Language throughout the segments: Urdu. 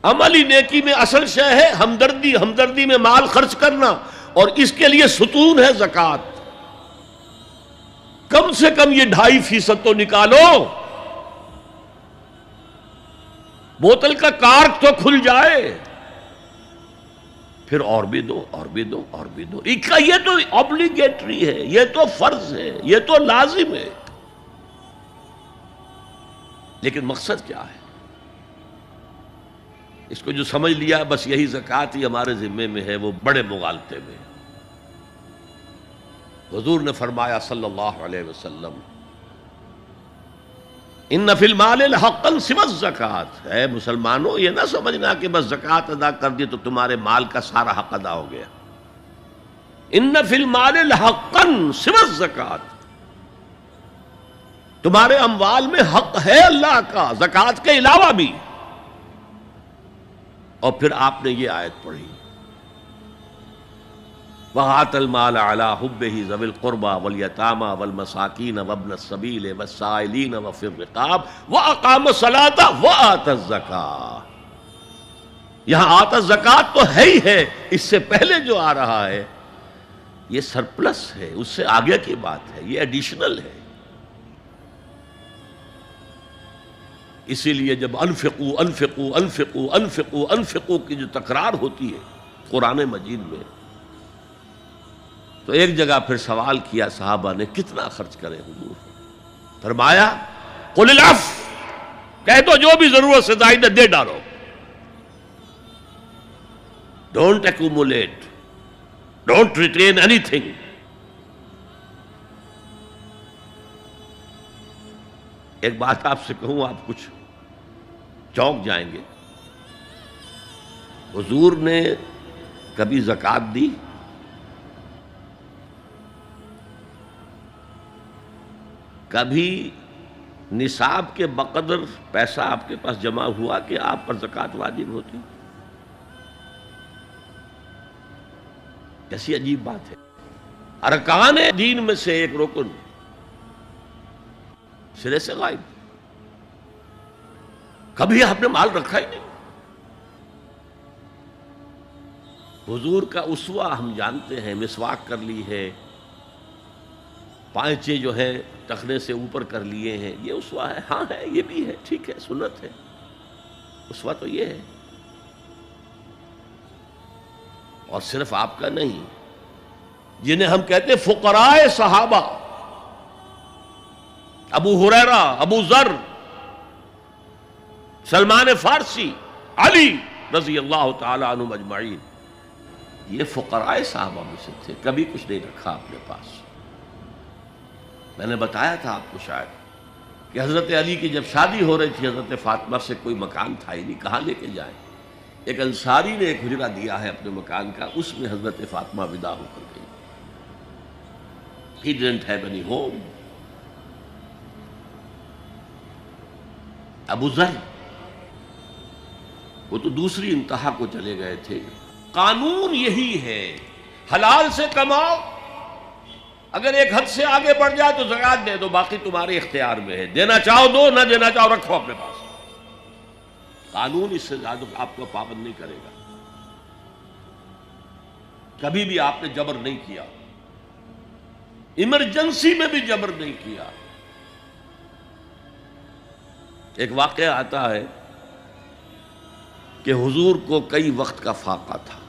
عملی نیکی میں اصل شے ہے ہمدردی، ہمدردی میں مال خرچ کرنا، اور اس کے لیے ستون ہے زکوٰۃ۔ کم سے کم یہ 2.5% تو نکالو، بوتل کا کارک تو کھل جائے، پھر اور بھی دو، اور بھی دو، اور بھی دو۔ یہ تو obligatory ہے، یہ تو فرض ہے، یہ تو لازم ہے۔ لیکن مقصد کیا ہے؟ اس کو جو سمجھ لیا بس یہی زکوٰۃ ہی ہمارے ذمے میں ہے، وہ بڑے مغالطے میں۔ حضور نے فرمایا صلی اللہ علیہ وسلم، ان فی المال حقا سوى الزکوٰۃ، اے مسلمانوں یہ نہ سمجھنا کہ بس زکوٰۃ ادا کر دی تو تمہارے مال کا سارا حق ادا ہو گیا۔ ان فی المال حقا سوى الزکوٰۃ، تمہارے اموال میں حق ہے اللہ کا زکوٰۃ کے علاوہ بھی۔ اور پھر آپ نے یہ آیت پڑھی، وَآتَى الْمَالَ عَلَىٰ حُبِّهِ ذَوِي الْقُرْبَىٰ وَالْيَتَامَىٰ وَالْمَسَاكِينَ وَابْنَ السَّبِيلِ وَالسَّائِلِينَ وَفِي الرِّقَابِ وَأَقَامَ الصَّلَاةَ وَآتَى الزَّكَاةَ۔ یہاں آتا الزکوٰۃ تو ہے ہی ہے، اس سے پہلے جو آ رہا ہے یہ سرپلس ہے، اس سے آگے کی بات ہے، یہ ایڈیشنل ہے۔ اسی لیے جب انفقوا انفقوا انفقوا انفقوا انفقوا کی جو تکرار ہوتی ہے قرآن مجید میں، تو ایک جگہ پھر سوال کیا صحابہ نے، کتنا خرچ کریں حضور؟ فرمایا قل العفو، کہہ دو جو بھی ضرورت سے زائد ہے دے ڈالو، don't accumulate, don't retain any thing. ایک بات آپ سے کہوں، آپ کچھ چونک جائیں گے، حضور نے کبھی زکوٰۃ دی؟ کبھی نصاب کے بقدر پیسہ آپ کے پاس جمع ہوا کہ آپ پر زکوٰۃ واجب ہوتی؟ کیسی عجیب بات ہے۔ ارکان دین میں سے ایک رکن سرے سے غائب، کبھی آپ نے مال رکھا ہی نہیں۔ حضور کا اسوہ ہم جانتے ہیں، مسواک کر لی ہے، پائچے جو ہیں ٹخنے سے اوپر کر لیے ہیں، یہ اسوہ ہے؟ ہاں ہے، یہ بھی ہے، ٹھیک ہے، سنت ہے، اسوہ تو یہ ہے۔ اور صرف آپ کا نہیں، جنہیں ہم کہتے ہیں فقراء صحابہ، ابو ہریرہ، ابو ذر، سلمان فارسی، علی رضی اللہ تعالی عنہم اجمعین، یہ فقراء صحابہ میں سے تھے، کبھی کچھ نہیں رکھا اپنے پاس۔ میں نے بتایا تھا آپ کو شاید کہ حضرت علی کی جب شادی ہو رہی تھی حضرت فاطمہ سے، کوئی مکان تھا ہی نہیں، کہاں لے کے جائیں؟ ایک انصاری نے ایک حجرہ دیا ہے اپنے مکان کا، اس میں حضرت فاطمہ ودا ہو کر گئی۔ He didn't have any home۔ ابو ذر وہ تو دوسری انتہا کو چلے گئے تھے۔ قانون یہی ہے، حلال سے کماؤ، اگر ایک حد سے آگے بڑھ جائے تو زکوٰۃ دے دو، باقی تمہارے اختیار میں ہے، دینا چاہو دو، نہ دینا چاہو رکھو اپنے پاس۔ قانون اس سے زیادہ آپ کو پابند نہیں کرے گا۔ کبھی بھی آپ نے جبر نہیں کیا، ایمرجنسی میں بھی جبر نہیں کیا۔ ایک واقعہ آتا ہے کہ حضور کو کئی وقت کا فاقہ تھا،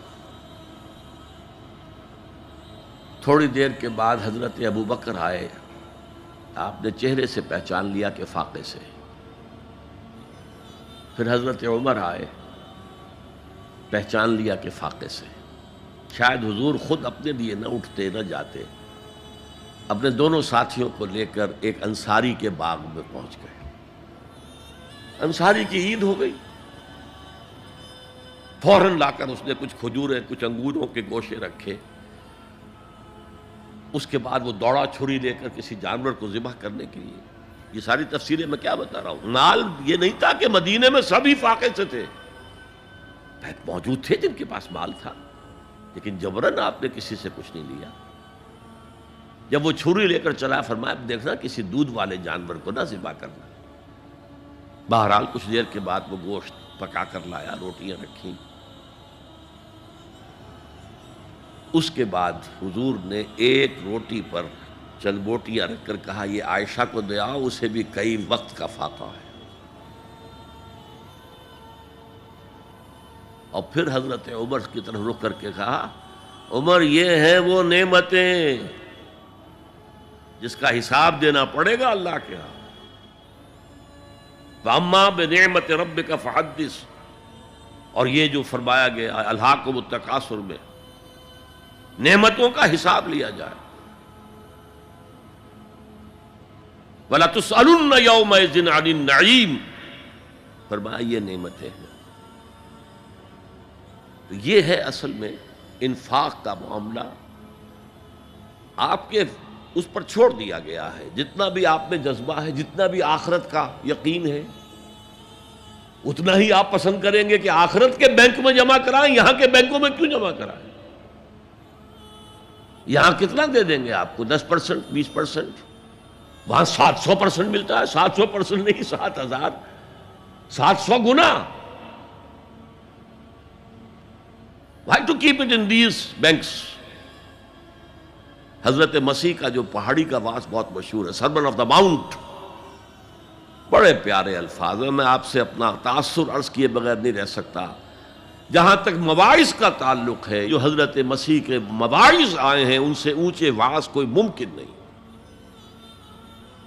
تھوڑی دیر کے بعد حضرت ابو بکر آئے، آپ نے چہرے سے پہچان لیا کہ فاقے سے۔ پھر حضرت عمر آئے، پہچان لیا کہ فاقے سے۔ شاید حضور خود اپنے لیے نہ اٹھتے نہ جاتے، اپنے دونوں ساتھیوں کو لے کر ایک انصاری کے باغ میں پہنچ گئے۔ انصاری کی عید ہو گئی، فوراً لا کر اس نے کچھ کھجوریں، کچھ انگوروں کے گوشے رکھے۔ اس کے بعد وہ دوڑا چھری لے کر کسی جانور کو ذبح کرنے کے لیے۔ یہ ساری تفسیریں میں کیا بتا رہا ہوں؟ مال یہ نہیں تھا کہ مدینے میں سبھی فاقے سے تھے، موجود تھے جن کے پاس مال تھا، لیکن جبراً آپ نے کسی سے کچھ نہیں لیا۔ جب وہ چھری لے کر چلا، فرمایا دیکھنا کسی دودھ والے جانور کو نہ ذبح کرنا۔ بہرحال کچھ دیر کے بعد وہ گوشت پکا کر لایا، روٹیاں رکھیں. اس کے بعد حضور نے ایک روٹی پر چند بوٹیاں رکھ کر کہا یہ عائشہ کو دے آؤ، اسے بھی کئی وقت کا فاقہ ہے. اور پھر حضرت عمر کی طرف رخ کر کے کہا عمر یہ ہیں وہ نعمتیں جس کا حساب دینا پڑے گا اللہ کے ہاں. فَأَمَّا بِنِعْمَةِ رَبِّكَ فَحَدِّثْ، اور یہ جو فرمایا گیا الہاکم التکاثر میں نعمتوں کا حساب لیا جائے. وَلَتُسْأَلُنَّ يَوْمَئِذٍ عَنِ النَّعِيمِ، فرمایا یہ نعمتیں ہیں. تو یہ ہے اصل میں انفاق کا معاملہ. آپ کے اس پر چھوڑ دیا گیا ہے. جتنا بھی آپ میں جذبہ ہے، جتنا بھی آخرت کا یقین ہے، اتنا ہی آپ پسند کریں گے کہ آخرت کے بینک میں جمع کرائیں، یہاں کے بینکوں میں کیوں جمع کرائیں. یہاں کتنا دے دیں گے آپ کو؟ 10%، 20%. وہاں 700% ملتا ہے. 700% نہیں، 7,000، 700 گنا. Why to keep it in these banks؟ حضرت مسیح کا جو پہاڑی کا واس بہت مشہور ہے، سرمن آف دا ماؤنٹ، بڑے پیارے الفاظ ہیں. میں آپ سے اپنا تاثر عرض کیے بغیر نہیں رہ سکتا. جہاں تک مواعظ کا تعلق ہے، جو حضرت مسیح کے مواعظ آئے ہیں ان سے اونچے واعظ کوئی ممکن نہیں.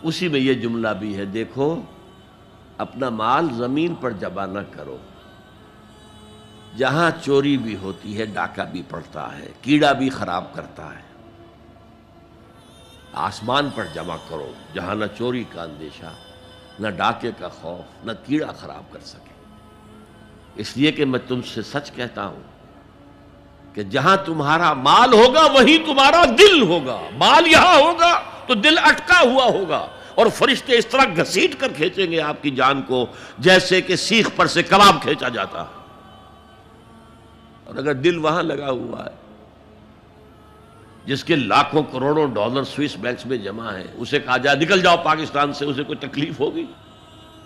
اسی میں یہ جملہ بھی ہے، دیکھو اپنا مال زمین پر جمع نہ کرو. جہاں چوری بھی ہوتی ہے ڈاکہ بھی پڑتا ہے، کیڑا بھی خراب کرتا ہے. آسمان پر جمع کرو جہاں نہ چوری کا اندیشہ، نہ ڈاکے کا خوف، نہ کیڑا خراب کر سکے. اس لیے کہ میں تم سے سچ کہتا ہوں کہ جہاں تمہارا مال ہوگا وہیں تمہارا دل ہوگا. مال یہاں ہوگا تو دل اٹکا ہوا ہوگا، اور فرشتے اس طرح گھسیٹ کر کھینچیں گے آپ کی جان کو جیسے کہ سیخ پر سے کباب کھینچا جاتا ہے. اور اگر دل وہاں لگا ہوا ہے جس کے لاکھوں کروڑوں ڈالر سوئس بینکس میں جمع ہیں، اسے کہا جائے نکل جاؤ پاکستان سے، اسے کوئی تکلیف ہوگی؟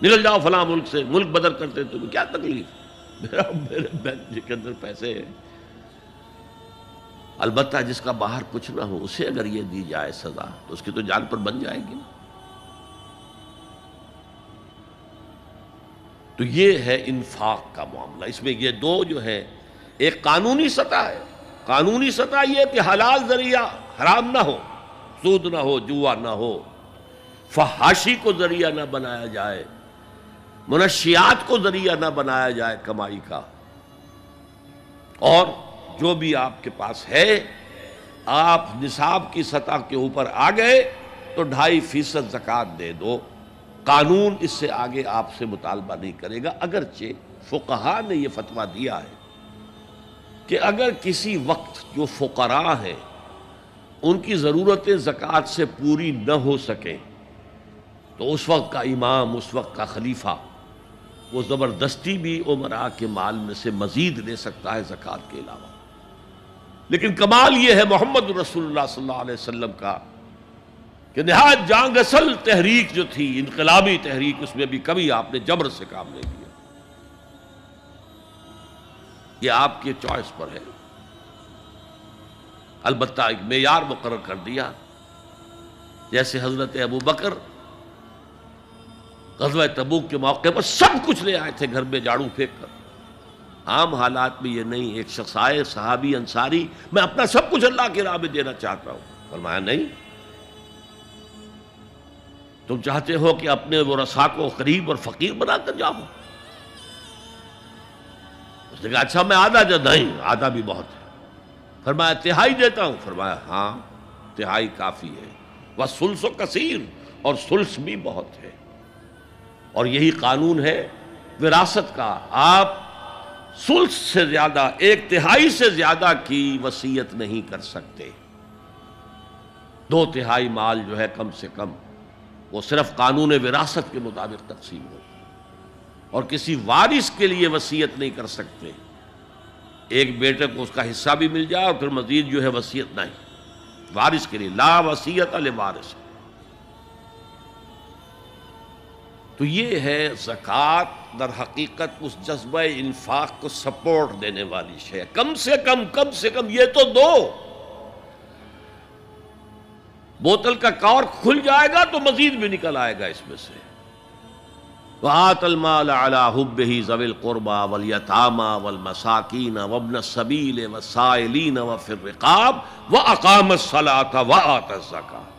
نکل جاؤ فلاں ملک سے، ملک بدل کرتے تمہیں کیا تکلیف؟ میرے بینک کے اندر پیسے ہیں. البتہ جس کا باہر کچھ نہ ہو اسے اگر یہ دی جائے سزا تو اس کی تو جان پر بن جائے گی. تو یہ ہے انفاق کا معاملہ. اس میں یہ دو جو ہے، ایک قانونی سطح ہے. قانونی سطح یہ کہ حلال ذریعہ حرام نہ ہو، سود نہ ہو، جوا نہ ہو، فحاشی کو ذریعہ نہ بنایا جائے، منشیات کو ذریعہ نہ بنایا جائے کمائی کا. اور جو بھی آپ کے پاس ہے، آپ نصاب کی سطح کے اوپر آ گئے تو 2.5% زکوٰۃ دے دو. قانون اس سے آگے آپ سے مطالبہ نہیں کرے گا. اگرچہ فقہا نے یہ فتویٰ دیا ہے کہ اگر کسی وقت جو فقراء ہیں ان کی ضرورتیں زکوٰۃ سے پوری نہ ہو سکیں تو اس وقت کا امام، اس وقت کا خلیفہ، وہ زبردستی بھی امراء کے مال میں سے مزید لے سکتا ہے زکوٰۃ کے علاوہ. لیکن کمال یہ ہے محمد رسول اللہ صلی اللہ علیہ وسلم کا کہ نہایت جاں گسل تحریک جو تھی، انقلابی تحریک، اس میں بھی کبھی آپ نے جبر سے کام نہیں لیا. یہ آپ کے چوائس پر ہے. البتہ ایک معیار مقرر کر دیا، جیسے حضرت ابو بکر غزوہ تبوک کے موقع پر سب کچھ لے آئے تھے گھر میں جھاڑو پھینک کر. عام حالات میں یہ نہیں. ایک شخص آئے، صحابی انصاری، میں اپنا سب کچھ اللہ کی راہ میں دینا چاہتا ہوں. فرمایا نہیں، تم چاہتے ہو کہ اپنے ورثاء کو غریب اور فقیر بنا کر جاؤ؟ اس نے کہا اچھا میں آدھا نہیں، آدھا بھی بہت ہے. فرمایا تہائی دیتا ہوں. فرمایا ہاں تہائی کافی ہے. وَالثُّلُثُ کثیر، اور ثلث بھی بہت ہے. اور یہی قانون ہے وراثت کا. آپ ثلث سے زیادہ، 1/3 سے زیادہ کی وصیت نہیں کر سکتے. 2/3 مال جو ہے کم سے کم وہ صرف قانون وراثت کے مطابق تقسیم ہو، اور کسی وارث کے لیے وصیت نہیں کر سکتے. ایک بیٹے کو اس کا حصہ بھی مل جائے اور پھر مزید جو ہے وصیت نہیں. وارث کے لیے لا وصیت لوارث. تو یہ ہے زکوٰۃ، در حقیقت اس جذبہ انفاق کو سپورٹ دینے والی شے. کم سے کم یہ تو دو. بوتل کا کارک کھل جائے گا تو مزید بھی نکل آئے گا اس میں سے. وَآتَ الْمَالَ عَلَىٰ حُبِّهِ ذَوِي الْقُرْبَىٰ وَالْيَتَامَىٰ وَالْمَسَاكِينَ وَابْنَ السَّبِيلِ وَالسَّائِلِينَ وَفِي الرِّقَابِ وَأَقَامَ الصَّلَاةَ وَآتَى الزَّكَاةَ.